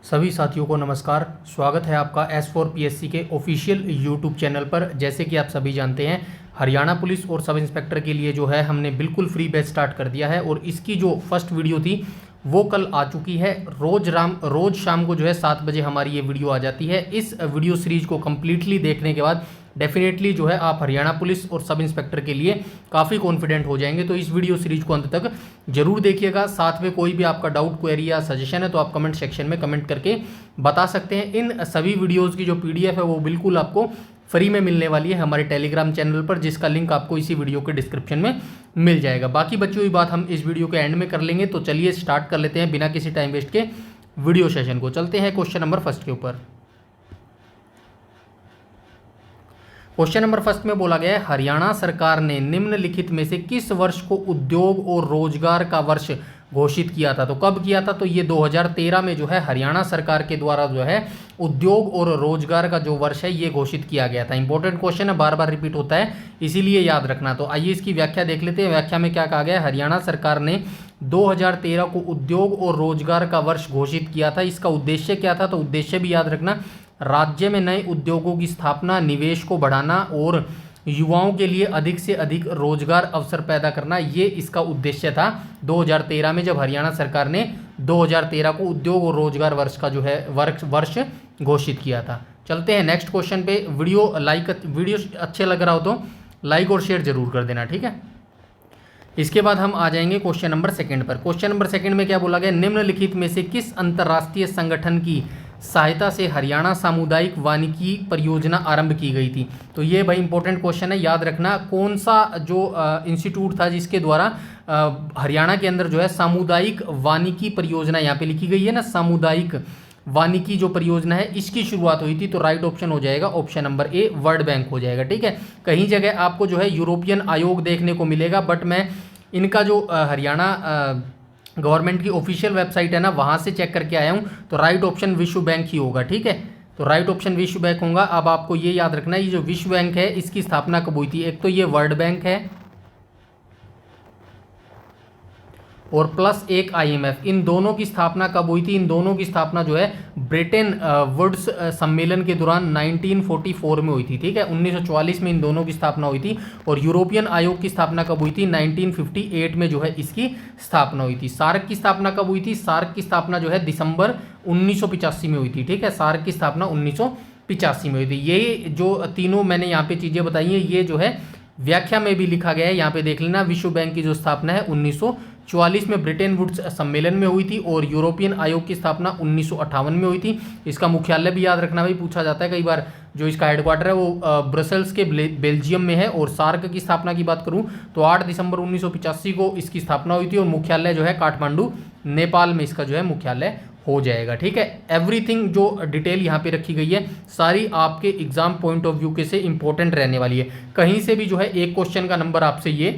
सभी साथियों को नमस्कार। स्वागत है आपका S4PSC के ऑफिशियल यूट्यूब चैनल पर। जैसे कि आप सभी जानते हैं, हरियाणा पुलिस और सब इंस्पेक्टर के लिए जो है हमने बिल्कुल फ्री बैच स्टार्ट कर दिया है और इसकी जो फर्स्ट वीडियो थी वो कल आ चुकी है। रोज शाम को जो है 7 बजे हमारी ये वीडियो आ जाती है। इस वीडियो सीरीज को कम्प्लीटली देखने के बाद डेफिनेटली जो है आप हरियाणा पुलिस और सब इंस्पेक्टर के लिए काफ़ी कॉन्फिडेंट हो जाएंगे। तो इस वीडियो सीरीज को अंत तक जरूर देखिएगा। साथ में कोई भी आपका डाउट, क्वेरी या सजेशन है तो आप कमेंट सेक्शन में कमेंट करके बता सकते हैं। इन सभी वीडियोज़ की जो PDF है वो बिल्कुल आपको फ्री में मिलने वाली है हमारे टेलीग्राम चैनल पर, जिसका लिंक आपको इसी वीडियो के डिस्क्रिप्शन में मिल जाएगा। बाकी बची हुई बात हम इस वीडियो के एंड में कर लेंगे। तो चलिए स्टार्ट कर लेते हैं बिना किसी टाइम वेस्ट के वीडियो सेशन को। चलते हैं क्वेश्चन नंबर फर्स्ट के ऊपर। क्वेश्चन नंबर फर्स्ट में बोला गया है, हरियाणा सरकार ने निम्नलिखित में से किस वर्ष को उद्योग और रोजगार का वर्ष घोषित किया था? तो कब किया था? तो ये 2013 में जो है हरियाणा सरकार के द्वारा जो है उद्योग और रोजगार का जो वर्ष है ये घोषित किया गया था। इंपॉर्टेंट क्वेश्चन है, बार बार रिपीट होता है, इसीलिए याद रखना। तो आइए इसकी व्याख्या देख लेते हैं। व्याख्या में क्या कहा गया है? हरियाणा सरकार ने 2013 को उद्योग और रोजगार का वर्ष घोषित किया था। इसका उद्देश्य क्या था? तो उद्देश्य भी याद रखना, राज्य में नए उद्योगों की स्थापना, निवेश को बढ़ाना और युवाओं के लिए अधिक से अधिक रोजगार अवसर पैदा करना, ये इसका उद्देश्य था 2013 में, जब हरियाणा सरकार ने 2013 को उद्योग और रोजगार वर्ष का जो है वर्ष घोषित किया था। चलते हैं नेक्स्ट क्वेश्चन पे। वीडियो अच्छे लग रहा हो तो लाइक और शेयर जरूर कर देना, ठीक है। इसके बाद हम आ जाएंगे क्वेश्चन नंबर सेकंड पर। क्वेश्चन नंबर सेकंड में क्या बोला गया? निम्नलिखित में से किस अंतर्राष्ट्रीय संगठन की सहायता से हरियाणा सामुदायिक वानिकी परियोजना आरंभ की गई थी? तो ये भाई इंपॉर्टेंट क्वेश्चन है, याद रखना। कौन सा जो इंस्टीट्यूट था जिसके द्वारा हरियाणा के अंदर जो है सामुदायिक वानिकी परियोजना, यहाँ पे लिखी गई है ना, सामुदायिक वानिकी जो परियोजना है इसकी शुरुआत हुई थी? तो राइट ऑप्शन हो जाएगा option number A, world bank हो जाएगा, ठीक है। कहीं जगह आपको जो है यूरोपियन आयोग देखने को मिलेगा, बट मैं इनका जो हरियाणा गवर्नमेंट की ऑफिशियल वेबसाइट है ना, वहाँ से चेक करके आया हूँ। तो राइट ऑप्शन विश्व बैंक ही होगा, ठीक है। तो राइट ऑप्शन विश्व बैंक होगा। अब आपको ये याद रखना है, ये जो विश्व बैंक है इसकी स्थापना कब हुई थी? एक तो ये वर्ल्ड बैंक है और प्लस एक IMF, इन दोनों की स्थापना कब हुई थी? इन दोनों की स्थापना जो है ब्रिटेन वुड्स सम्मेलन के दौरान 1944 में हुई थी, ठीक है। 1944 में इन दोनों की स्थापना हुई थी। और यूरोपियन आयोग की स्थापना कब हुई थी? 1958 में जो है इसकी स्थापना हुई थी। सार्क की स्थापना कब हुई थी? सार्क की स्थापना जो है दिसंबर 1985 में हुई थी, ठीक है। सार्क की स्थापना 1985 में हुई थी। ये जो तीनों मैंने यहाँ पे चीज़ें बताई हैं, ये जो है व्याख्या में भी लिखा गया है, यहाँ पे देख लेना। विश्व बैंक की जो स्थापना है 1944 में ब्रिटेन वुड्स सम्मेलन में हुई थी और यूरोपियन आयोग की स्थापना 1958 में हुई थी। इसका मुख्यालय भी याद रखना भाई, पूछा जाता है कई बार। जो इसका हेडक्वार्टर है वो ब्रसेल्स के बेल्जियम में है। और सार्क की स्थापना की बात करूं तो 8 दिसंबर 1985 को इसकी स्थापना हुई थी और मुख्यालय जो है काठमांडू, नेपाल में इसका जो है मुख्यालय हो जाएगा, ठीक है। एवरीथिंग जो डिटेल यहाँ पे रखी गई है सारी आपके एग्जाम पॉइंट ऑफ व्यू के से इंपॉर्टेंट रहने वाली है। कहीं से भी जो है एक क्वेश्चन का नंबर आपसे ये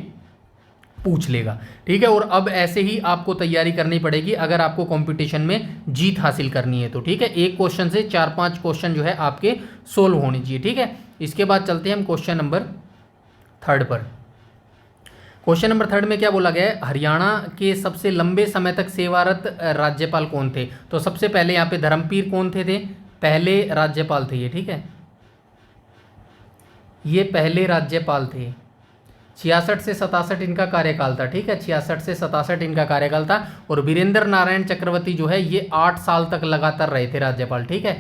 पूछ लेगा, ठीक है। और अब ऐसे ही आपको तैयारी करनी पड़ेगी अगर आपको कंपटीशन में जीत हासिल करनी है तो, ठीक है। एक क्वेश्चन से 4-5 क्वेश्चन जो है आपके सोल्व होने चाहिए, ठीक है। इसके बाद चलते हैं हम क्वेश्चन नंबर थर्ड पर। क्वेश्चन नंबर थर्ड में क्या बोला गया है? हरियाणा के सबसे लंबे समय तक सेवारत राज्यपाल कौन थे? तो सबसे पहले यहाँ पे धर्मवीर कौन थे? पहले राज्यपाल थे ये, ठीक है। ये पहले राज्यपाल थे। 66 से 67 इनका कार्यकाल था, ठीक है। 66 से 67 इनका कार्यकाल था। और वीरेंद्र नारायण चक्रवर्ती जो है ये 8 साल तक लगातार रहे थे राज्यपाल, ठीक है।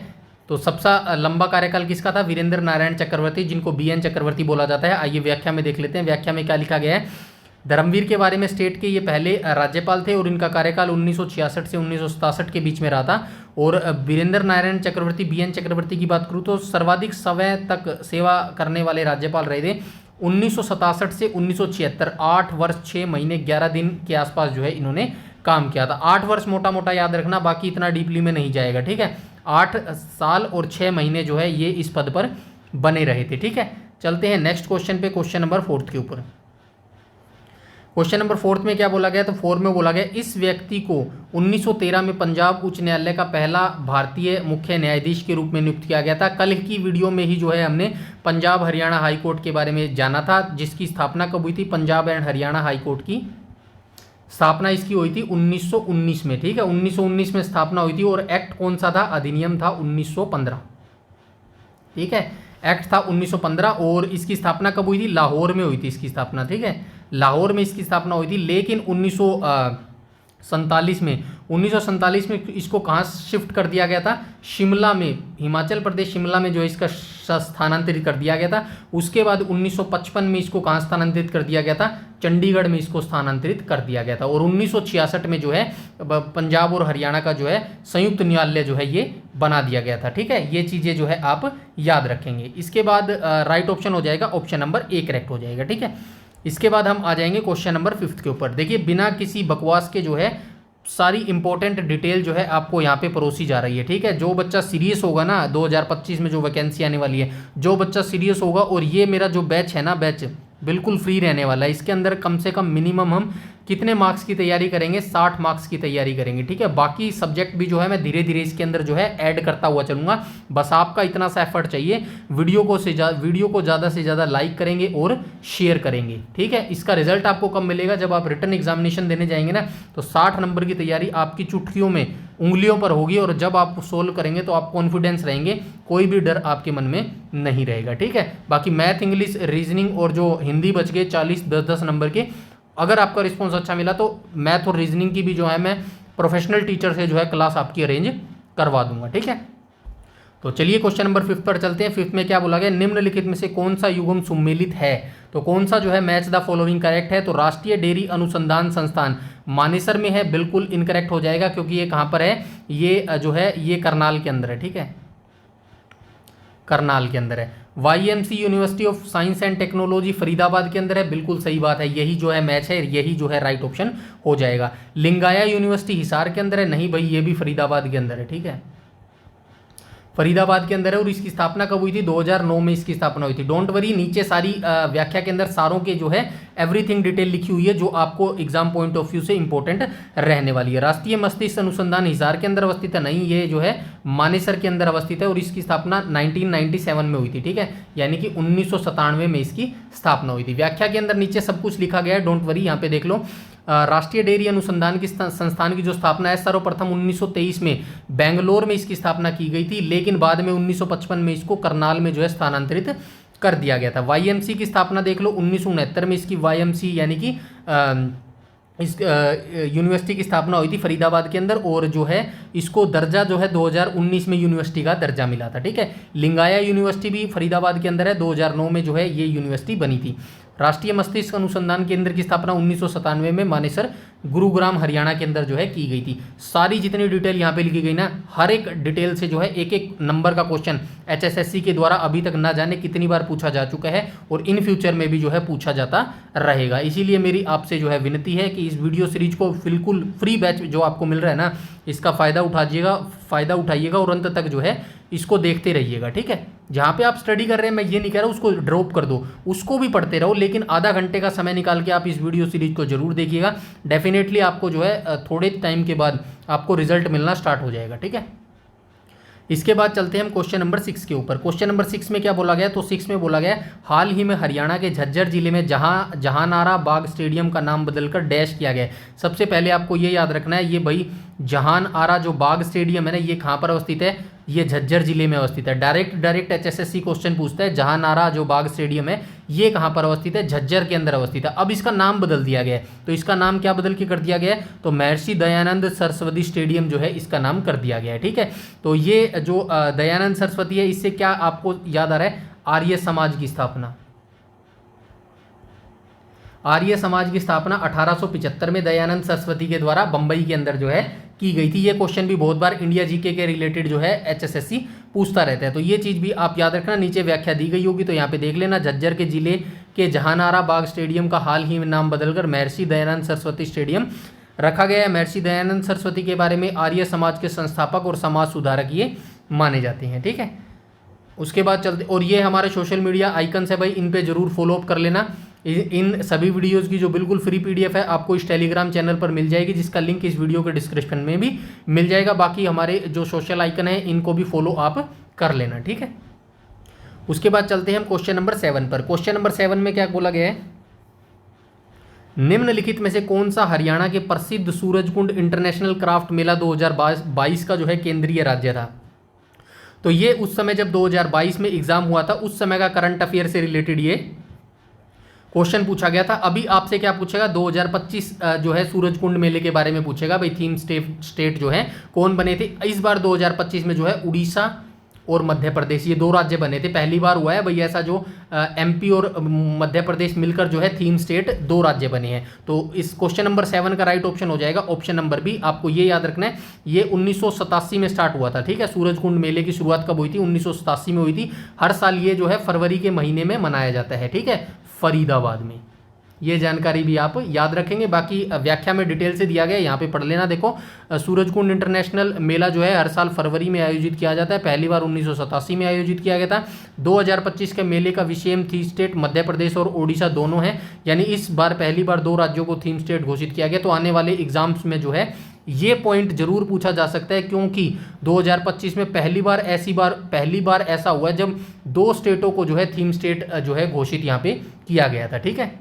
तो सबसे लंबा कार्यकाल किसका था? वीरेंद्र नारायण चक्रवर्ती, जिनको BN चक्रवर्ती बोला जाता है। आइए व्याख्या में देख लेते हैं। व्याख्या में क्या लिखा गया है? धर्मवीर के बारे में स्टेट के ये पहले राज्यपाल थे और इनका कार्यकाल 1966 से 1967 के बीच में रहा था। और वीरेंद्र नारायण चक्रवर्ती, BN चक्रवर्ती की बात करूँ तो सर्वाधिक समय तक सेवा करने वाले राज्यपाल रहे थे। 1967 से 1976, 8 वर्ष 6 महीने 11 दिन के आसपास जो है इन्होंने काम किया था। 8 वर्ष मोटा मोटा याद रखना, बाकी इतना डीपली में नहीं जाएगा, ठीक है। 8 साल और 6 महीने जो है ये इस पद पर बने रहे थे, ठीक है। चलते हैं नेक्स्ट क्वेश्चन पे, क्वेश्चन नंबर 4 के ऊपर। क्वेश्चन नंबर 4 में क्या बोला गया? तो 4 में बोला गया, इस व्यक्ति को 1913 में पंजाब उच्च न्यायालय का पहला भारतीय मुख्य न्यायाधीश के रूप में नियुक्त किया गया था। कल की वीडियो में ही जो है हमने पंजाब हरियाणा हाई कोर्ट के बारे में जाना था, जिसकी स्थापना कब हुई थी? Punjab and Haryana high court की स्थापना इसकी हुई थी 1919 में, ठीक है, 1919 में स्थापना हुई थी। और एक्ट कौन सा था, अधिनियम था 1915, ठीक है, एक्ट था 1915। और इसकी स्थापना कब हुई थी, लाहौर में हुई थी इसकी स्थापना, ठीक है, लाहौर में इसकी स्थापना हुई थी। लेकिन 1947 में इसको कहाँ शिफ्ट कर दिया गया था, शिमला में, हिमाचल प्रदेश शिमला में जो है इसका स्थानांतरित कर दिया गया था। उसके बाद 1955 में इसको कहाँ स्थानांतरित कर दिया गया था, चंडीगढ़ में इसको स्थानांतरित कर दिया गया था। और 1966 में जो है पंजाब और हरियाणा का जो है संयुक्त न्यायालय जो है ये बना दिया गया था, ठीक है। ये चीज़ें जो है आप याद रखेंगे। इसके बाद राइट ऑप्शन हो जाएगा ऑप्शन नंबर ए करेक्ट हो जाएगा, ठीक है। इसके बाद हम आ जाएंगे क्वेश्चन नंबर 5 के ऊपर। देखिए बिना किसी बकवास के जो है सारी इंपॉर्टेंट डिटेल जो है आपको यहाँ पे परोसी जा रही है, ठीक है। जो बच्चा सीरियस होगा ना, 2025 में जो वैकेंसी आने वाली है, जो बच्चा सीरियस होगा, और ये मेरा जो बैच है ना, बैच बिल्कुल फ्री रहने वाला है। इसके अंदर कम से कम मिनिमम हम कितने मार्क्स की तैयारी करेंगे, 60 मार्क्स की तैयारी करेंगे, ठीक है। बाकी सब्जेक्ट भी जो है मैं धीरे धीरे इसके अंदर जो है ऐड करता हुआ चलूँगा। बस आपका इतना सा एफर्ट चाहिए, वीडियो को ज़्यादा से ज़्यादा लाइक करेंगे और शेयर करेंगे, ठीक है। इसका रिजल्ट आपको कब मिलेगा, जब आप रिटन एग्जामिनेशन देने जाएंगे ना, तो 60 नंबर की तैयारी आपकी चुटकियों में, उंगलियों पर होगी। और जब आप सोल्व करेंगे तो आप कॉन्फिडेंस रहेंगे, कोई भी डर आपके मन में नहीं रहेगा, ठीक है। बाकी मैथ, इंग्लिश, रीजनिंग और जो हिंदी बच गए 40 10 नंबर के, अगर आपका रिस्पॉन्स अच्छा मिला तो मैथ और रीजनिंग की भी जो है मैं प्रोफेशनल टीचर से जो है क्लास आपकी अरेंज करवा दूंगा, ठीक है। तो चलिए क्वेश्चन नंबर 5 पर चलते हैं। 5 में क्या बोला गया, निम्नलिखित में से कौन सा युग्म सुमेलित है। तो कौन सा जो है मैच द फॉलोइंग करेक्ट है, तो राष्ट्रीय डेयरी अनुसंधान संस्थान मानेसर में है, बिल्कुल इनकरेक्ट हो जाएगा, क्योंकि ये कहाँ पर है, ये जो है ये करनाल के अंदर है, ठीक है, करनाल के अंदर है। YMC university of science and technology Faridabad के अंदर है, बिल्कुल सही बात है, यही जो है मैच है, यही जो है राइट ऑप्शन हो जाएगा। लिंगाया यूनिवर्सिटी हिसार के अंदर है, नहीं भाई ये भी फरीदाबाद के अंदर है, ठीक है, फरीदाबाद के अंदर है। और इसकी स्थापना कब हुई थी, 2009 में इसकी स्थापना हुई थी। डोंट वरी, नीचे सारी व्याख्या के अंदर सारों के जो है एवरीथिंग डिटेल लिखी हुई है, जो आपको एग्जाम पॉइंट ऑफ व्यू से इंपॉर्टेंट रहने वाली है। राष्ट्रीय मस्तिष्क अनुसंधान हिसार के अंदर अवस्थित है, नहीं, ये जो है मानेसर के अंदर अवस्थित है। और इसकी स्थापना 1997 में हुई थी, ठीक है, यानी कि 1997 में इसकी स्थापना हुई थी। व्याख्या के अंदर नीचे सब कुछ लिखा गया है, डोंट वरी, यहाँ पे देख लो। राष्ट्रीय डेयरी अनुसंधान की संस्थान की जो स्थापना है सर्वप्रथम 1923 में बेंगलोर में इसकी स्थापना की गई थी, लेकिन बाद में 1955 में इसको करनाल में जो है स्थानांतरित कर दिया गया था। YMC की स्थापना देख लो 1969 में इसकी YMC यानी कि इस यूनिवर्सिटी की स्थापना हुई थी फरीदाबाद के अंदर। और जो है इसको दर्जा जो है 2019 में यूनिवर्सिटी का दर्जा मिला था, ठीक है। लिंगाया यूनिवर्सिटी भी फरीदाबाद के अंदर है, 2009 में जो है ये यूनिवर्सिटी बनी थी। राष्ट्रीय मस्तिष्क अनुसंधान केंद्र की स्थापना 1997 में मानेसर गुरुग्राम हरियाणा के अंदर जो है की गई थी। सारी जितनी डिटेल यहाँ पे लिखी गई ना, हर एक डिटेल से जो है एक एक नंबर का क्वेश्चन HSSC के द्वारा अभी तक ना जाने कितनी बार पूछा जा चुका है, और इन फ्यूचर में भी जो है पूछा जाता रहेगा। इसीलिए मेरी आपसे जो है विनती है कि इस वीडियो सीरीज को बिल्कुल फ्री बैच जो आपको मिल रहा है ना, इसका फ़ायदा उठाइएगा और अंत तक जो है इसको देखते रहिएगा, ठीक है। जहाँ पे आप स्टडी कर रहे हैं, मैं ये नहीं कह रहा उसको ड्रॉप कर दो, उसको भी पढ़ते रहो, लेकिन आधा घंटे का समय निकाल के आप इस वीडियो सीरीज को जरूर देखिएगा। डेफिनेटली आपको जो है थोड़े टाइम के बाद आपको रिजल्ट मिलना स्टार्ट हो जाएगा, ठीक है। इसके बाद चलते हैं हम क्वेश्चन नंबर 6 के ऊपर। क्वेश्चन नंबर 6 में क्या बोला गया, तो 6 में बोला गया हाल ही में हरियाणा के झज्जर जिले में जहानारा बाग स्टेडियम का नाम बदलकर डैश किया गया है। सबसे पहले आपको ये याद रखना है, ये भाई जहानारा जो बाग स्टेडियम है ना, ये कहाँ पर अवस्थित है, ये झज्जर जिले में अवस्थित है। डायरेक्ट HSSC क्वेश्चन पूछता है, जहानारा जो बाग स्टेडियम है ये कहाँ पर अवस्थित है, झज्जर के अंदर अवस्थित है। अब इसका नाम बदल दिया गया है, तो इसका नाम क्या बदल के कर दिया गया है, तो महर्षि दयानंद सरस्वती स्टेडियम जो है इसका नाम कर दिया गया है, ठीक है। तो ये जो दयानंद सरस्वती है, इससे क्या आपको याद आ रहा है, आर्य समाज की स्थापना। आर्य समाज की स्थापना 1875 में दयानंद सरस्वती के द्वारा बंबई के अंदर जो है की गई थी। ये क्वेश्चन भी बहुत बार इंडिया जीके के रिलेटेड जो है HSSC पूछता रहता है, तो ये चीज़ भी आप याद रखना। नीचे व्याख्या दी गई होगी तो यहाँ पे देख लेना। झज्जर के जिले के जहानारा बाग स्टेडियम का हाल ही में नाम बदलकर महर्षि दयानंद सरस्वती स्टेडियम रखा गया है। महर्षि दयानंद सरस्वती के बारे में आर्य समाज के संस्थापक और समाज सुधारक ये माने जाते हैं, ठीक है। उसके बाद चलते, और ये हमारे सोशल मीडिया आइकन्स है भाई, इन पे जरूर फॉलोअप कर लेना। इन सभी वीडियोस की जो बिल्कुल फ्री PDF है आपको इस टेलीग्राम चैनल पर मिल जाएगी, जिसका लिंक इस वीडियो के डिस्क्रिप्शन में भी मिल जाएगा। बाकी हमारे जो सोशल आइकन है इनको भी फॉलो आप कर लेना, ठीक है। उसके बाद चलते हैं हम क्वेश्चन नंबर 7 पर। क्वेश्चन नंबर 7 में क्या बोला गया है, निम्नलिखित में से कौन सा हरियाणा के प्रसिद्ध सूरजकुंड इंटरनेशनल क्राफ्ट मेला 2022 का जो है केंद्रीय राज्य था? तो ये उस समय जब 2022 में एग्जाम हुआ था उस समय का करंट अफेयर से रिलेटेड ये क्वेश्चन पूछा गया था। अभी आपसे क्या पूछेगा, 2025 जो है सूरजकुंड मेले के बारे में पूछेगा, भाई थीम स्टेट जो है कौन बने थे। इस बार 2025 में जो है उड़ीसा और मध्य प्रदेश, ये दो राज्य बने थे। पहली बार हुआ है भाई ऐसा जो एमपी और मध्य प्रदेश मिलकर जो है थीम स्टेट दो राज्य बने हैं। तो इस क्वेश्चन नंबर 7 का राइट ऑप्शन हो जाएगा ऑप्शन नंबर बी। आपको ये याद रखना है, ये 1987 में स्टार्ट हुआ था, ठीक है। सूरजकुंड मेले की शुरुआत कब हुई थी? 1987 में हुई थी। हर साल ये जो है फरवरी के महीने में मनाया जाता है, ठीक है, फरीदाबाद में। ये जानकारी भी आप याद रखेंगे। बाकी व्याख्या में डिटेल से दिया गया, यहाँ पे पढ़ लेना। देखो, सूरजकुंड इंटरनेशनल मेला जो है हर साल फरवरी में आयोजित किया जाता है। पहली बार 1987 में आयोजित किया गया था। 2025 के मेले का विषय थीम स्टेट मध्य प्रदेश और ओडिशा दोनों है, यानी इस बार पहली बार दो राज्यों को थीम स्टेट घोषित किया गया। तो आने वाले एग्जाम्स में जो है ये पॉइंट जरूर पूछा जा सकता है, क्योंकि 2025 में पहली बार ऐसा हुआ जब दो स्टेटों को जो है थीम स्टेट जो है घोषित यहाँ पे किया गया था, ठीक है।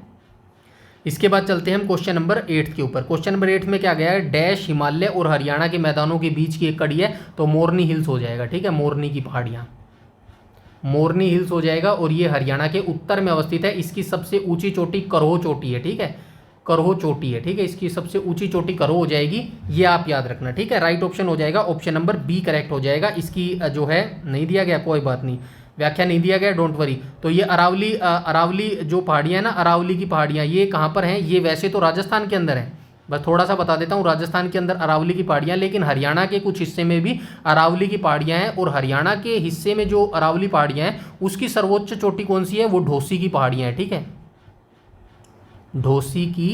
इसके बाद चलते हैं हम क्वेश्चन नंबर 8 के ऊपर। क्वेश्चन नंबर 8 में क्या गया है, डैश हिमालय और हरियाणा के मैदानों के बीच की एक कड़ी है, तो मोरनी हिल्स हो जाएगा, ठीक है। मोरनी की पहाड़ियाँ, मोरनी हिल्स हो जाएगा और ये हरियाणा के उत्तर में अवस्थित है। इसकी सबसे ऊंची चोटी करहो चोटी है, ठीक है, करहो चोटी है, ठीक है। इसकी सबसे ऊंची चोटी करहो हो जाएगी, ये आप याद रखना, ठीक है। राइट ऑप्शन हो जाएगा ऑप्शन नंबर बी करेक्ट हो जाएगा। इसकी जो है नहीं दिया गया, कोई बात नहीं, व्याख्या नहीं दिया गया, डोंट वरी। तो ये अरावली जो पहाड़ियाँ हैं ना, अरावली की पहाड़ियाँ, ये कहाँ पर हैं? ये वैसे तो राजस्थान के अंदर हैं, बस थोड़ा सा बता देता हूँ, राजस्थान के अंदर अरावली की पहाड़ियाँ, लेकिन हरियाणा के कुछ हिस्से में भी अरावली की पहाड़ियाँ हैं। और हरियाणा के हिस्से में जो अरावली पहाड़ियाँ हैं उसकी सर्वोच्च चोटी कौन सी है? वो ढोसी की पहाड़ियाँ हैं, ठीक है, ढोसी की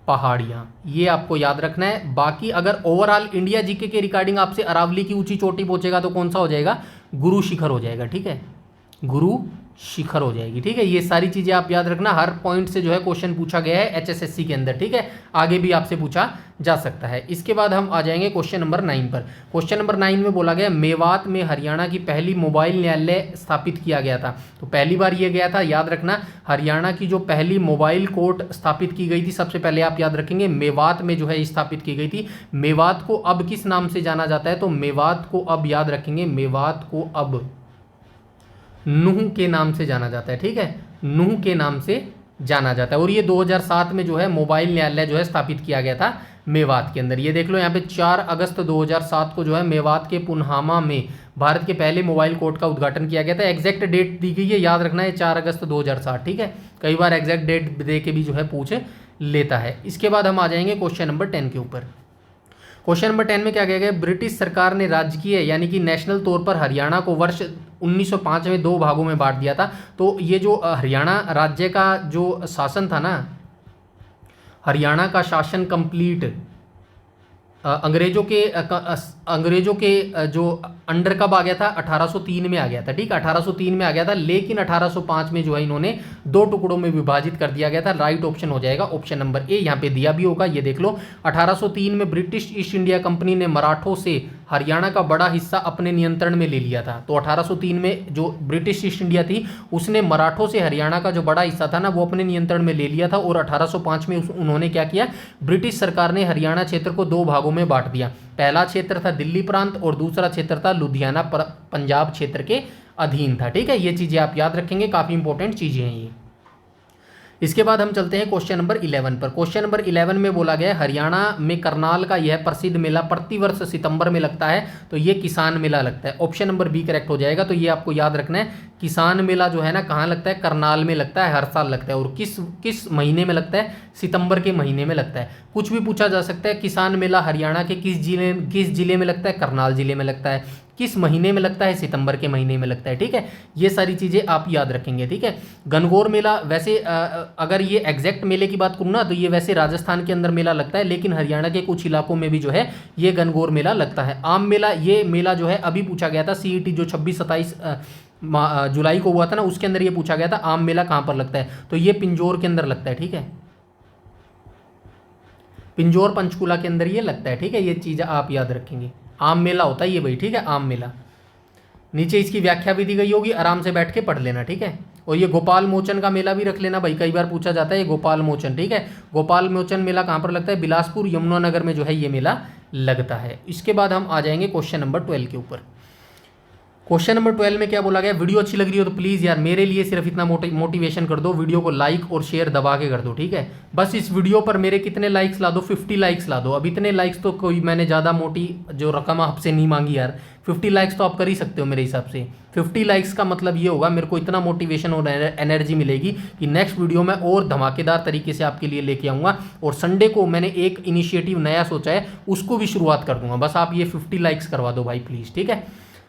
पहाड़ियाँ, ये आपको याद रखना है। बाकी अगर ओवरऑल इंडिया जीके के रिगार्डिंग आपसे अरावली की ऊंची चोटी पूछेगा तो कौन सा हो जाएगा? गुरु शिखर हो जाएगा, ठीक है, गुरु शिखर हो जाएगी, ठीक है। ये सारी चीजें आप याद रखना, हर पॉइंट से जो है क्वेश्चन पूछा गया है एचएसएससी के अंदर, ठीक है। आगे भी आपसे पूछा जा सकता है। इसके बाद हम आ जाएंगे क्वेश्चन नंबर 9 पर। क्वेश्चन नंबर 9 में बोला गया मेवात में हरियाणा की पहली मोबाइल न्यायालय स्थापित किया गया था। तो पहली बार ये गया था, याद रखना, हरियाणा की जो पहली मोबाइल कोर्ट स्थापित की गई थी, सबसे पहले आप याद रखेंगे मेवात में जो है स्थापित की गई थी। मेवात को अब किस नाम से जाना जाता है? तो मेवात को अब याद रखेंगे, मेवात को अब नूह के नाम से जाना जाता है, ठीक है, नूह के नाम से जाना जाता है। और ये 2007 में जो है मोबाइल न्यायालय जो है स्थापित किया गया था मेवात के अंदर। ये देख लो यहाँ पे 4 अगस्त 2007 को जो है मेवात के पुनहामा में भारत के पहले मोबाइल कोर्ट का उद्घाटन किया गया था। एग्जैक्ट डेट दी गई है, याद रखना है 4 अगस्त 2007, ठीक है। कई बार एग्जैक्ट डेट दे के भी जो है पूछ लेता है। इसके बाद हम आ जाएंगे क्वेश्चन नंबर 10 के ऊपर। क्वेश्चन नंबर 10 में क्या कहा गया? ब्रिटिश सरकार ने राजकीय यानी कि नेशनल तौर पर हरियाणा को वर्ष 1905 में 2 भागों में बांट दिया था। तो ये जो हरियाणा राज्य का जो शासन था ना, हरियाणा का शासन कंप्लीट अंग्रेजों के जो अंडर कब आ गया था? 1803 में आ गया था, ठीक है, 1803 में आ गया था। लेकिन 1805 में जो है इन्होंने 2 टुकड़ों में विभाजित कर दिया गया था। राइट ऑप्शन हो जाएगा ऑप्शन नंबर ए, यहाँ पे दिया भी होगा, ये देख लो। 1803 में ब्रिटिश ईस्ट इंडिया कंपनी ने मराठों से हरियाणा का बड़ा हिस्सा अपने नियंत्रण में ले लिया था। तो 1803 में जो ब्रिटिश ईस्ट इंडिया थी उसने मराठों से हरियाणा का जो बड़ा हिस्सा था ना वो अपने नियंत्रण में ले लिया था। और 1805 में उन्होंने क्या किया? ब्रिटिश सरकार ने हरियाणा क्षेत्र को 2 भागों में बांट दिया। पहला क्षेत्र था दिल्ली प्रांत और दूसरा क्षेत्र था लुधियाना पंजाब क्षेत्र के अधीन था, ठीक है। ये चीजें आप याद रखेंगे, काफी इंपॉर्टेंट चीजें हैं ये। इसके बाद हम चलते हैं क्वेश्चन नंबर 11 पर। क्वेश्चन नंबर 11 में बोला गया है हरियाणा में करनाल का यह प्रसिद्ध मेला प्रतिवर्ष सितंबर में लगता है। तो ये किसान मेला लगता है, ऑप्शन नंबर बी करेक्ट हो जाएगा। तो ये आपको याद रखना है, किसान मेला जो है ना कहाँ लगता है? करनाल में लगता है, हर साल लगता है। और किस महीने में लगता है? सितंबर के महीने में लगता है। कुछ भी पूछा जा सकता है, किसान मेला हरियाणा के किस जिले में लगता है? करनाल जिले में लगता है। किस महीने में लगता है? सितंबर के महीने में लगता है, ठीक है। ये सारी चीज़ें आप याद रखेंगे, ठीक है। गणगौर मेला वैसे अगर ये एग्जैक्ट मेले की बात करूँ ना तो ये वैसे राजस्थान के अंदर मेला लगता है, लेकिन हरियाणा के कुछ इलाकों में भी जो है ये गणगौर मेला लगता है। आम मेला, ये मेला जो है अभी पूछा गया था CET जो 26-27 जुलाई को हुआ था ना, उसके अंदर ये पूछा गया था आम मेला कहाँ पर लगता है। तो ये पिंजौर के अंदर लगता है, ठीक है, पिंजौर पंचकुला के अंदर ये लगता है, ठीक है। ये चीज़ आप याद रखेंगे, आम मेला होता है ये भाई, ठीक है, आम मेला। नीचे इसकी व्याख्या भी दी गई होगी, आराम से बैठ के पढ़ लेना, ठीक है। और ये गोपाल मोचन का मेला भी रख लेना भाई, कई बार पूछा जाता है ये गोपाल मोचन, ठीक है। गोपाल मोचन मेला कहाँ पर लगता है? बिलासपुर यमुनानगर में जो है ये मेला लगता है। इसके बाद हम आ जाएंगे क्वेश्चन नंबर 12 के ऊपर। क्वेश्चन नंबर 12 में क्या बोला गया? वीडियो अच्छी लग रही हो तो प्लीज़ यार मेरे लिए सिर्फ इतना मोटिवेशन कर दो, वीडियो को लाइक और शेयर दबा के कर दो, ठीक है। बस इस वीडियो पर मेरे कितने लाइक्स ला दो? 50 लाइक्स ला दो। अब इतने लाइक्स तो कोई मैंने ज़्यादा मोटी जो रकम आपसे नहीं मांगी यार, 50 लाइक्स तो आप कर ही सकते हो मेरे हिसाब से। 50 लाइक्स का मतलब ये होगा मेरे को इतना मोटिवेशन और एनर्जी मिलेगी कि नेक्स्ट वीडियो में और धमाकेदार तरीके से आपके लिए लेके आऊँगा। और संडे को मैंने एक इनिशिएटिव नया सोचा है, उसको भी शुरुआत कर दूंगा। बस आप ये 50 लाइक्स करवा दो भाई प्लीज़, ठीक है।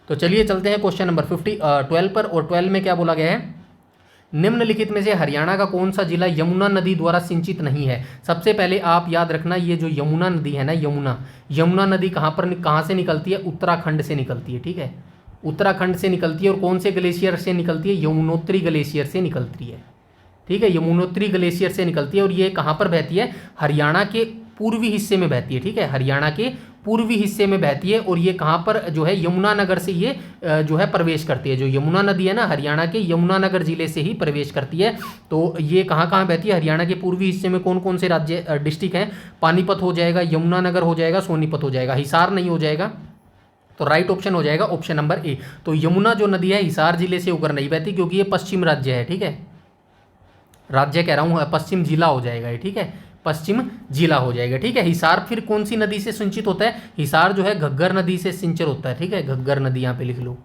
तो चलिए चलते हैं क्वेश्चन नंबर 12 पर। और 12 में क्या बोला गया है? निम्नलिखित में से हरियाणा का कौन सा जिला यमुना नदी द्वारा सिंचित नहीं है? सबसे पहले आप याद रखना, ये जो यमुना नदी है ना, यमुना नदी कहाँ से निकलती है? उत्तराखंड से निकलती है, ठीक है। उत्तराखंड से निकलती है। और कौन से ग्लेशियर से निकलती है? यमुनोत्री ग्लेशियर से निकलती है, ठीक है। यमुनोत्री ग्लेशियर से निकलती है। और ये कहाँ पर बहती है? हरियाणा के पूर्वी हिस्से में बहती है, ठीक है। हरियाणा के पूर्वी हिस्से में बहती है। और ये कहाँ पर जो है? यमुनानगर से ये जो है प्रवेश करती है। जो यमुना नदी है ना, हरियाणा के यमुनानगर जिले से ही प्रवेश करती है। तो ये कहाँ कहाँ बहती है? हरियाणा के पूर्वी हिस्से में कौन कौन से राज्य डिस्ट्रिक्ट हैं? पानीपत हो जाएगा, यमुनानगर हो जाएगा, सोनीपत हो जाएगा, हिसार नहीं हो जाएगा। तो राइट ऑप्शन हो जाएगा ऑप्शन नंबर ए। तो यमुना जो नदी है हिसार जिले से होकर नहीं बहती, क्योंकि ये पश्चिम राज्य है, ठीक है। राज्य कह रहा हूँ, पश्चिम जिला हो जाएगा ये, ठीक है। पश्चिम जिला हो जाएगा, ठीक है। हिसार फिर कौन सी नदी से सिंचित होता है? हिसार जो है घग्गर नदी से सिंचित होता है, ठीक है। घग्गर नदी यहां पे लिख लो,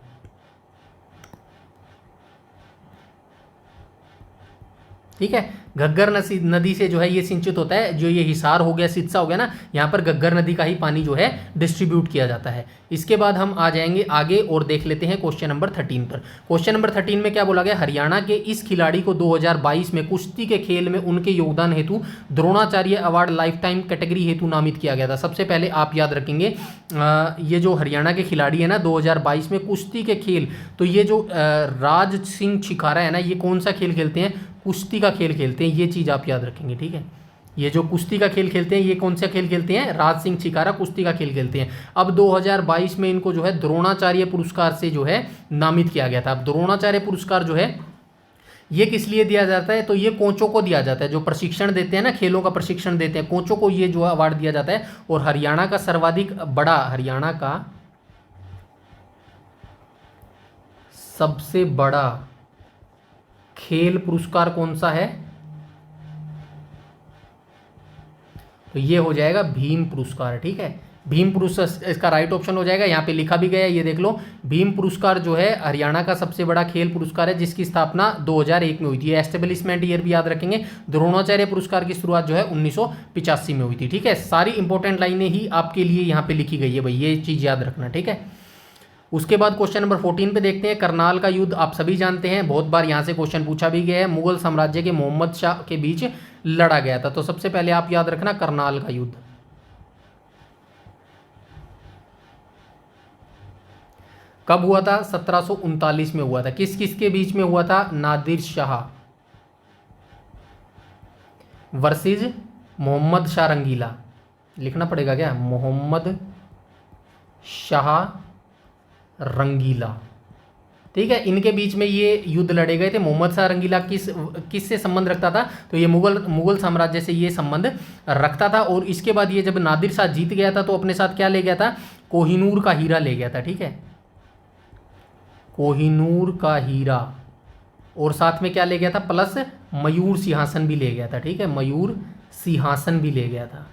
ठीक है। घग्गर नदी से जो है ये सिंचित होता है। जो ये हिसार हो गया, सिरसा हो गया ना, यहाँ पर घग्गर नदी का ही पानी जो है डिस्ट्रीब्यूट किया जाता है। इसके बाद हम आ जाएंगे आगे और देख लेते हैं क्वेश्चन नंबर 13 पर। क्वेश्चन नंबर 13 में क्या बोला गया? हरियाणा के इस खिलाड़ी को 2022 में कुश्ती के खेल में उनके योगदान हेतु Dronacharya award life time category हेतु नामित किया गया था। सबसे पहले आप याद रखेंगे, ये जो हरियाणा के खिलाड़ी है ना 2022 में कुश्ती के खेल, तो ये जो राज सिंह छिकारा है ना, ये कौन सा खेल खेलते हैं? कुश्ती का खेल खेलते हैं। ये चीज़ आप याद रखेंगे, ठीक है। ये जो कुश्ती का खेल खेलते हैं, ये कौन सा खेल खेलते हैं? राज सिंह छिकारा कुश्ती का खेल खेलते हैं। अब 2022 में इनको जो है द्रोणाचार्य पुरस्कार से जो है नामित किया गया था। अब द्रोणाचार्य पुरस्कार जो है ये किस लिए दिया जाता है? तो ये कोचों को दिया जाता है, जो प्रशिक्षण देते हैं ना, खेलों का प्रशिक्षण देते हैं, कोचों को ये जो अवार्ड दिया जाता है। और हरियाणा का सर्वाधिक बड़ा, हरियाणा का सबसे बड़ा खेल पुरस्कार कौन सा है? तो ये हो जाएगा भीम पुरस्कार, ठीक है। भीम पुरस्कार इसका राइट ऑप्शन हो जाएगा। यहाँ पे लिखा भी गया है, ये देख लो। भीम पुरस्कार जो है हरियाणा का सबसे बड़ा खेल पुरस्कार है, जिसकी स्थापना 2001 में हुई थी। एस्टेब्लिशमेंट ईयर भी याद रखेंगे। द्रोणाचार्य पुरस्कार की शुरुआत जो है 1985 में हुई थी, ठीक है। सारी इंपॉर्टेंट लाइनें ही आपके लिए यहाँ पे लिखी गई है भाई, ये चीज़ याद रखना, ठीक है। उसके बाद क्वेश्चन नंबर 14 पे देखते हैं। करनाल का युद्ध आप सभी जानते हैं, बहुत बार यहाँ से क्वेश्चन पूछा भी गया है। मुगल साम्राज्य के मोहम्मद शाह के बीच लड़ा गया था। तो सबसे पहले आप याद रखना करनाल का युद्ध कब हुआ था? 1739 में हुआ था। किस किस के बीच में हुआ था? नादिर शाह वर्सेज मोहम्मद शाह रंगीला। लिखना पड़ेगा क्या? मोहम्मद शाह रंगीला, ठीक है। इनके बीच में ये युद्ध लड़े गए थे। मोहम्मद शाह रंगीला किस से संबंध रखता था? तो ये मुगल साम्राज्य से ये संबंध रखता था। और इसके बाद ये जब नादिर शाह जीत गया था तो अपने साथ क्या ले गया था? कोहिनूर का हीरा ले गया था, ठीक है। कोहिनूर का हीरा, और साथ में क्या ले गया था? प्लस मयूर सिंहासन भी ले गया था, ठीक है। मयूर सिंहासन भी ले गया था।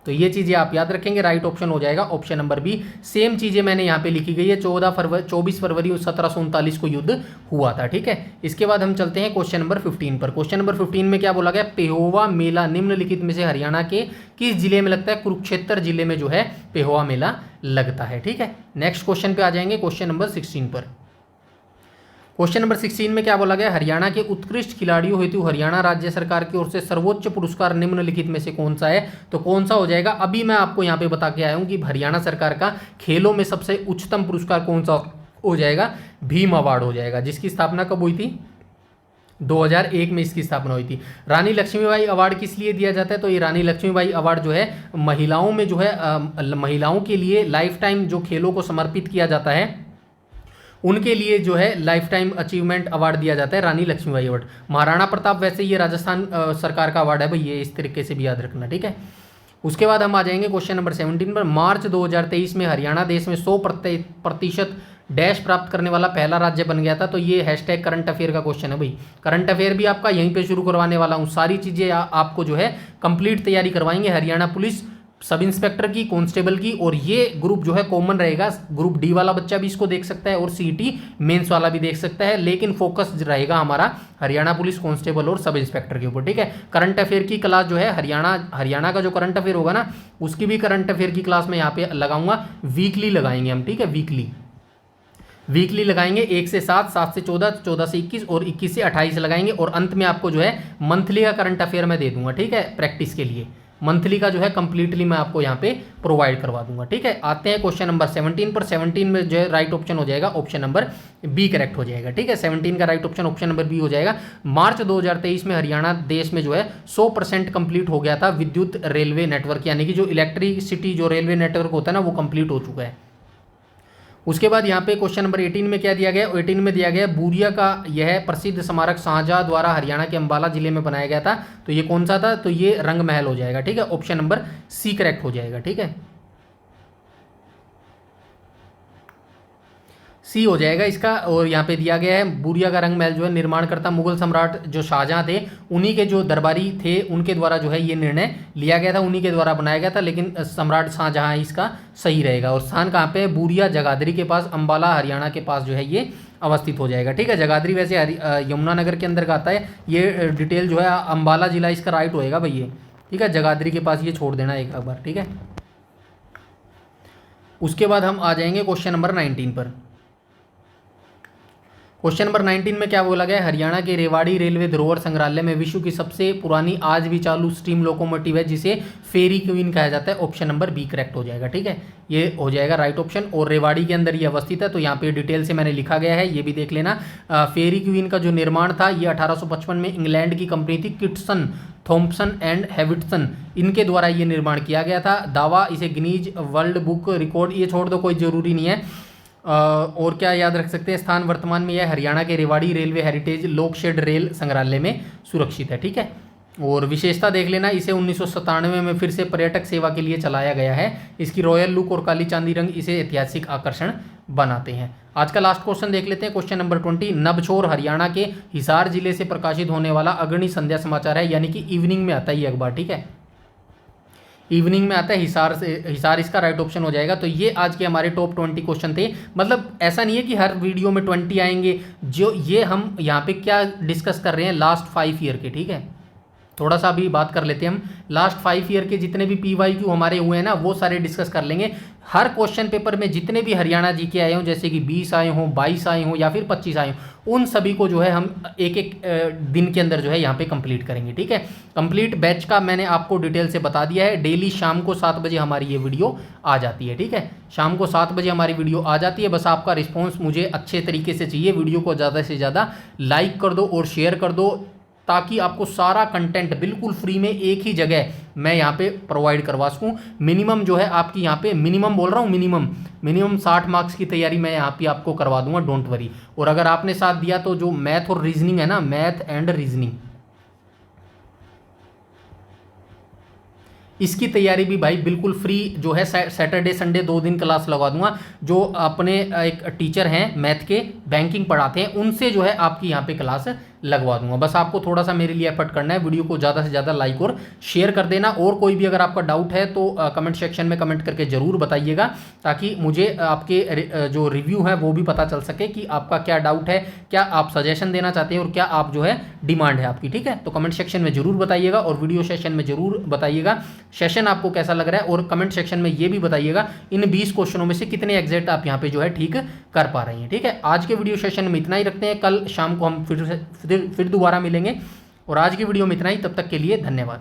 तो ये चीज़ें आप याद रखेंगे। राइट ऑप्शन हो जाएगा ऑप्शन नंबर बी। सेम चीज़ें मैंने यहाँ पे लिखी गई है। 24 फरवरी 1739 को युद्ध हुआ था, ठीक है। इसके बाद हम चलते हैं क्वेश्चन नंबर 15 पर। क्वेश्चन नंबर 15 में क्या बोला गया? पेहोवा मेला निम्नलिखित में से हरियाणा के किस जिले में लगता है? कुरुक्षेत्र जिले में जो है पेहोवा मेला लगता है, ठीक है। नेक्स्ट क्वेश्चन पे आ जाएंगे, क्वेश्चन नंबर 16 पर। क्वेश्चन नंबर 16 में क्या बोला गया? हरियाणा के उत्कृष्ट खिलाड़ियों हेतु हरियाणा राज्य सरकार की ओर से सर्वोच्च पुरस्कार निम्नलिखित में से कौन सा है? तो कौन सा हो जाएगा? अभी मैं आपको यहाँ पे बता के आया हूँ कि हरियाणा सरकार का खेलों में सबसे उच्चतम पुरस्कार कौन सा हो जाएगा? भीम अवार्ड हो जाएगा, जिसकी स्थापना कब हुई थी? 2001 में इसकी स्थापना हुई थी। रानी लक्ष्मीबाई अवार्ड किस लिए दिया जाता है? तो ये रानी लक्ष्मीबाई अवार्ड जो है महिलाओं में जो है महिलाओं के लिए लाइफ टाइम जो खेलों को समर्पित किया जाता है उनके लिए जो है लाइफ टाइम अचीवमेंट अवार्ड दिया जाता है, रानी लक्ष्मीबाई अवार्ड। महाराणा प्रताप वैसे ये राजस्थान सरकार का अवार्ड है भाई, ये इस तरीके से भी याद रखना, ठीक है। उसके बाद हम आ जाएंगे क्वेश्चन नंबर 17 पर। मार्च 2023 में हरियाणा देश में 100% डैश प्राप्त करने वाला पहला राज्य बन गया था। तो ये हैशटैग करंट अफेयर का क्वेश्चन है भाई। करंट अफेयर भी आपका यहीं पे शुरू करवाने वाला हूँ, सारी चीज़ें आपको जो है कंप्लीट तैयारी करवाएंगे। हरियाणा पुलिस सब इंस्पेक्टर की, कांस्टेबल की, और ये ग्रुप जो है कॉमन रहेगा। ग्रुप डी वाला बच्चा भी इसको देख सकता है और सीईटी मेंस वाला भी देख सकता है, लेकिन फोकस रहेगा हमारा हरियाणा पुलिस कांस्टेबल और सब इंस्पेक्टर के ऊपर, ठीक है। करंट अफेयर की क्लास जो है हरियाणा का जो करंट अफेयर होगा ना, उसकी भी करंट अफेयर की क्लास में यहाँ पे लगाऊंगा। वीकली लगाएंगे हम, ठीक है, वीकली लगाएंगे। 1 से 7, 7 से 14, 14 से 21 और 21 से 28 लगाएंगे। और अंत में आपको जो है मंथली का करंट अफेयर मैं दे दूंगा, ठीक है, प्रैक्टिस के लिए। मंथली का जो है कंप्लीटली मैं आपको यहाँ पे प्रोवाइड करवा दूंगा, ठीक है। आते हैं क्वेश्चन नंबर 17 पर। 17 में जो है राइट ऑप्शन हो जाएगा ऑप्शन नंबर बी करेक्ट हो जाएगा, ठीक है। 17 का right option option number B हो जाएगा। मार्च 2023 में हरियाणा देश में जो है 100% कंप्लीट हो गया था विद्युत रेलवे नेटवर्क, यानी कि जो इलेक्ट्रिसिटी जो रेलवे नेटवर्क होता है ना, वो कंप्लीट हो चुका है। उसके बाद यहाँ पे क्वेश्चन नंबर 18 में क्या दिया गया, 18 में दिया गया बूरिया का यह प्रसिद्ध स्मारक शाहजहां द्वारा हरियाणा के अंबाला जिले में बनाया गया था। तो ये कौन सा था, तो ये रंग महल हो जाएगा, ठीक है। ऑप्शन नंबर सी करेक्ट हो जाएगा, ठीक है, सी हो जाएगा इसका। और यहाँ पे दिया गया है बूरिया का रंग महल जो है निर्माणकर्ता मुगल सम्राट जो शाहजहां थे, उन्हीं के जो दरबारी थे उनके द्वारा जो है ये निर्णय लिया गया था, उन्हीं के द्वारा बनाया गया था। लेकिन सम्राट शाहजहां इसका सही रहेगा। और स्थान कहाँ पे है, बूरिया जगाधरी के पास, अंबाला हरियाणा के पास जो है ये अवस्थित हो जाएगा, ठीक है। जगाधरी वैसे यमुनानगर के अंदर का आता है, ये डिटेल जो है अंबाला जिला इसका राइट होएगा भाई ये, ठीक है। जगाधरी के पास ये छोड़ देना एक बार, ठीक है। उसके बाद हम आ जाएंगे क्वेश्चन नंबर 19 पर। क्वेश्चन नंबर 19 में क्या बोला गया है, हरियाणा के रेवाड़ी रेलवे धरोहर संग्रहालय में विश्व की सबसे पुरानी आज भी चालू स्टीम लोकोमोटिव है, जिसे फेरी क्वीन कहा जाता है। ऑप्शन नंबर बी करेक्ट हो जाएगा, ठीक है, ये हो जाएगा राइट ऑप्शन। और रेवाड़ी के अंदर ये अवस्थित है, तो यहाँ पे डिटेल से मैंने लिखा गया है, ये भी देख लेना। फेरी क्वीन का जो निर्माण था ये 1855 में इंग्लैंड की कंपनी थी किटसन, थॉम्पसन एंड हैविटसन, इनके द्वारा ये निर्माण किया गया था। दावा इसे गिनीज वर्ल्ड बुक रिकॉर्ड, ये छोड़ दो, कोई ज़रूरी नहीं है। और क्या याद रख सकते हैं, स्थान वर्तमान में यह हरियाणा के रेवाड़ी रेलवे हेरिटेज लोकशेड रेल संग्रहालय में सुरक्षित है, ठीक है। और विशेषता देख लेना, इसे 1997 में फिर से पर्यटक सेवा के लिए चलाया गया है। इसकी रॉयल लुक और काली चांदी रंग इसे ऐतिहासिक आकर्षण बनाते हैं। आज का लास्ट क्वेश्चन देख लेते हैं, क्वेश्चन नंबर 20। नबछोर हरियाणा के हिसार जिले से प्रकाशित होने वाला अग्रणी संध्या समाचार है, यानी कि इवनिंग में आता है ये अखबार, ठीक है, इवनिंग में आता है हिसार से, हिसार इसका राइट ऑप्शन हो जाएगा। तो ये आज के हमारे टॉप 20 क्वेश्चन थे। मतलब ऐसा नहीं है कि हर वीडियो में 20 आएंगे, जो ये हम यहाँ पे क्या डिस्कस कर रहे हैं लास्ट 5 ईयर के, ठीक है। थोड़ा सा अभी बात कर लेते हैं हम, लास्ट 5 ईयर के जितने भी PYQ हमारे हुए हैं ना, वो सारे डिस्कस कर लेंगे। हर क्वेश्चन पेपर में जितने भी हरियाणा जी के आए हों, जैसे कि 20 आए हों, 22 आए हों या फिर 25 आए हों, उन सभी को जो है हम एक एक दिन के अंदर जो है यहाँ पे कंप्लीट करेंगे, ठीक है। कंप्लीट बैच का मैंने आपको डिटेल से बता दिया है। डेली शाम को 7 बजे हमारी ये वीडियो आ जाती है, ठीक है, शाम को 7 बजे हमारी वीडियो आ जाती है। बस आपका रिस्पॉन्स मुझे अच्छे तरीके से चाहिए। वीडियो को ज़्यादा से ज़्यादा लाइक कर दो और शेयर कर दो, ताकि आपको सारा कंटेंट बिल्कुल फ्री में एक ही जगह मैं यहाँ पे प्रोवाइड करवा सकूँ। मिनिमम जो है आपकी यहाँ पे, मिनिमम बोल रहा हूँ, मिनिमम 60 मार्क्स की तैयारी मैं यहाँ पे आपको करवा दूंगा, डोंट वरी। और अगर आपने साथ दिया तो जो मैथ और रीजनिंग है ना, मैथ एंड रीजनिंग, इसकी तैयारी भी भाई बिल्कुल फ्री जो है, सैटरडे संडे 2 दिन क्लास लगवा दूंगा। जो अपने एक टीचर हैं मैथ के, बैंकिंग पढ़ाते हैं, उनसे जो है आपकी यहाँ पे क्लास लगवा दूंगा। बस आपको थोड़ा सा मेरे लिए एफर्ट करना है, वीडियो को ज़्यादा से ज़्यादा लाइक और शेयर कर देना। और कोई भी अगर आपका डाउट है तो कमेंट सेक्शन में कमेंट करके ज़रूर बताइएगा, ताकि मुझे आपके जो रिव्यू है वो भी पता चल सके कि आपका क्या डाउट है, क्या आप सजेशन देना चाहते हैं और क्या आप जो है डिमांड है आपकी, ठीक है। तो कमेंट सेक्शन में ज़रूर बताइएगा और वीडियो सेशन में ज़रूर बताइएगा सेशन आपको कैसा लग रहा है। और कमेंट सेक्शन में ये भी बताइएगा इन 20 क्वेश्चनों में से कितने एग्जैक्ट आप यहाँ पे जो है ठीक कर पा रहे हैं, ठीक है। आज के वीडियो सेशन में इतना ही रखते हैं, कल शाम को हम फिर दोबारा मिलेंगे। और आज की वीडियो में इतना ही, तब तक के लिए धन्यवाद।